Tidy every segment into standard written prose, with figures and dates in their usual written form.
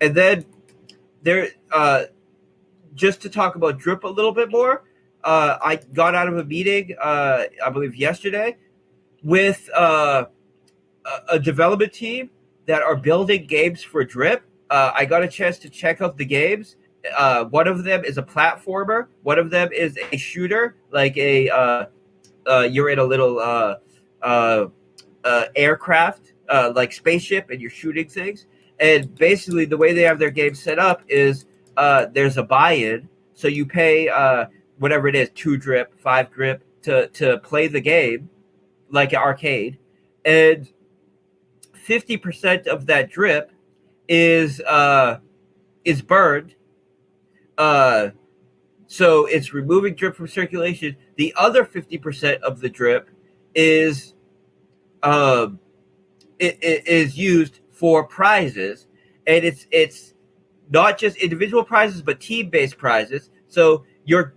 And then there, just to talk about drip a little bit more, I got out of a meeting, I believe yesterday, with a development team that are building games for drip. I got a chance to check out the games. One of them is a platformer. One of them is a shooter, like you're in a little aircraft, like spaceship, and you're shooting things. And basically, the way they have their game set up is there's a buy-in, so you pay whatever it is, 2 drip, 5 drip to play the game, like an arcade, and 50% of that drip is burned. So it's removing drip from circulation. The other 50% of the drip is it is used for prizes, and it's not just individual prizes but team-based prizes. So you'll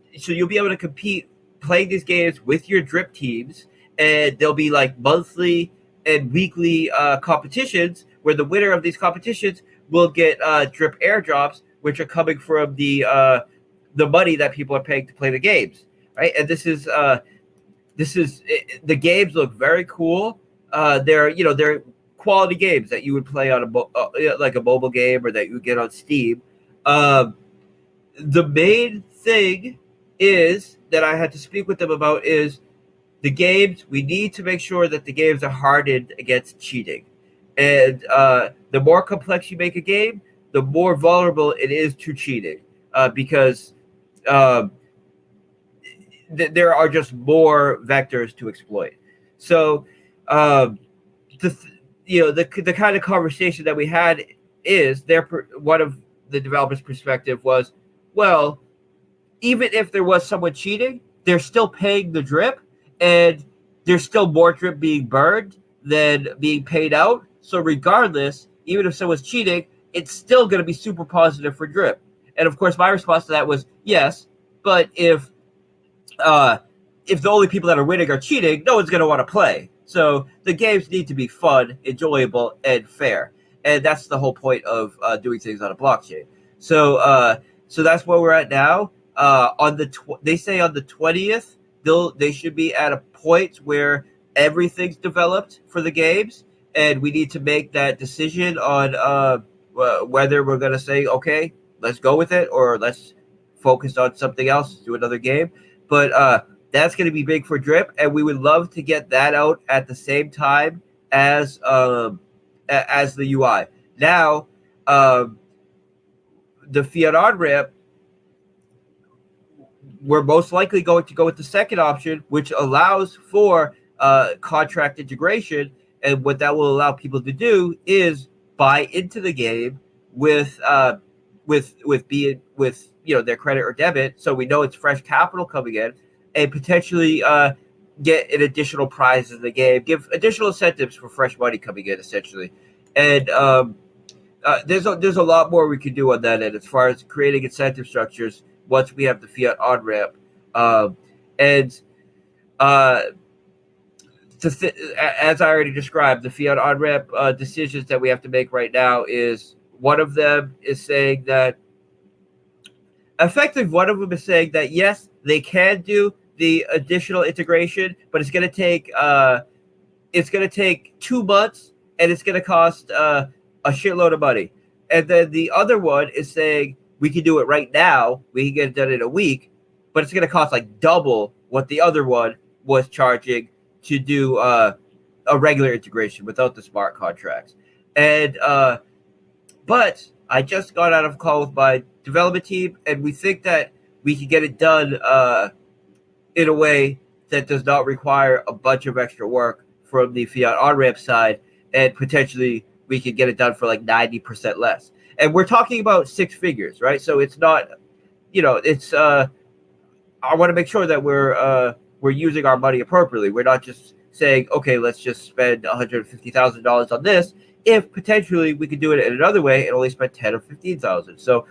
be able to compete playing these games with your drip teams, and there'll be like monthly and weekly competitions where the winner of these competitions will get drip airdrops, which are coming from the money that people are paying to play the games, right? And this is the games look very cool. They're quality games that you would play on like a mobile game, or that you would get on Steam. The main thing is that I had to speak with them about is the games. We need to make sure that the games are hardened against cheating, and the more complex you make a game, the more vulnerable it is to cheating, because there are just more vectors to exploit. So the kind of conversation that we had is one of the developers' perspective was, well, even if there was someone cheating, they're still paying the drip, and there's still more drip being burned than being paid out. So regardless, even if someone's cheating, it's still going to be super positive for drip. And of course, my response to that was yes, but if the only people that are winning are cheating, no one's going to want to play. So the games need to be fun, enjoyable, and fair, and that's the whole point of doing things on a blockchain. So that's where we're at now. They say on the 20th, they should be at a point where everything's developed for the games, and we need to make that decision on whether we're going to say, okay, let's go with it, or let's focus on something else, do another game. But that's going to be big for drip, and we would love to get that out at the same time as the UI. Now, the fiat on-ramp, we're most likely going to go with the second option, which allows for contract integration. And what that will allow people to do is buy into the game with their credit or debit, so we know it's fresh capital coming in, and potentially get an additional prize in the game, give additional incentives for fresh money coming in, essentially. And there's a lot more we could do on that end as far as creating incentive structures once we have the fiat on ramp. As I already described, the fiat on ramp decisions that we have to make right now is one of them is saying that one of them is saying that yes, they can do the additional integration, but it's going to take 2 months, and it's going to cost a shitload of money. And then the other one is saying we can do it right now, we can get it done in a week, but it's going to cost like double what the other one was charging to do a regular integration without the smart contracts. And but I just got out of a call with my development team, and we think that we can get it done in a way that does not require a bunch of extra work from the fiat on-ramp side, and potentially we could get it done for like 90% less. And we're talking about 6 figures, right? So it's not, it's I want to make sure that we're using our money appropriately. We're not just saying, okay, let's just spend $150,000 on this, if potentially we could do it in another way and only spend $10,000 or $15,000. So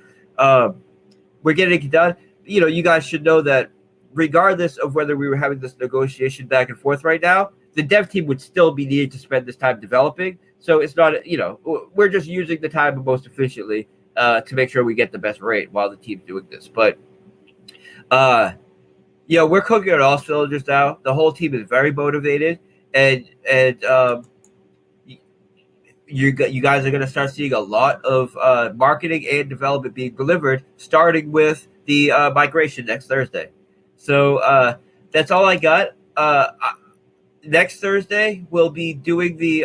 we're getting it done. You guys should know that regardless of whether we were having this negotiation back and forth right now, the dev team would still be needed to spend this time developing. So it's not, we're just using the time most efficiently to make sure we get the best rate while the team's doing this. But we're cooking on all cylinders now. The whole team is very motivated, and you guys are going to start seeing a lot of marketing and development being delivered, starting with the migration next Thursday. So that's all I got. Next Thursday, we'll be doing the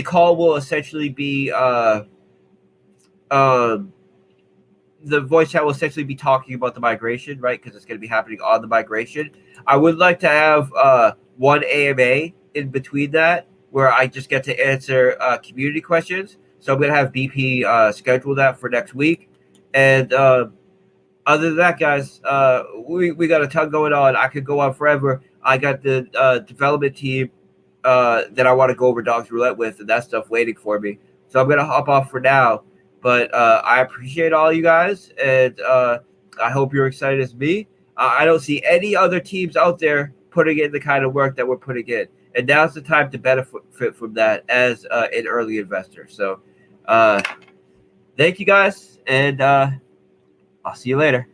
call will essentially be the voice chat will essentially be talking about the migration, right? Because it's going to be happening on the migration. I would like to have one AMA in between that where I just get to answer community questions. So I'm going to have BP schedule that for next week. And other than that, guys, we got a ton going on. I could go on forever. I got the development team that I want to go over Dogs Roulette with and that stuff waiting for me. So I'm going to hop off for now. But I appreciate all you guys, and I hope you're excited as me. I don't see any other teams out there putting in the kind of work that we're putting in. And now's the time to benefit from that as an early investor. So thank you guys, and I'll see you later.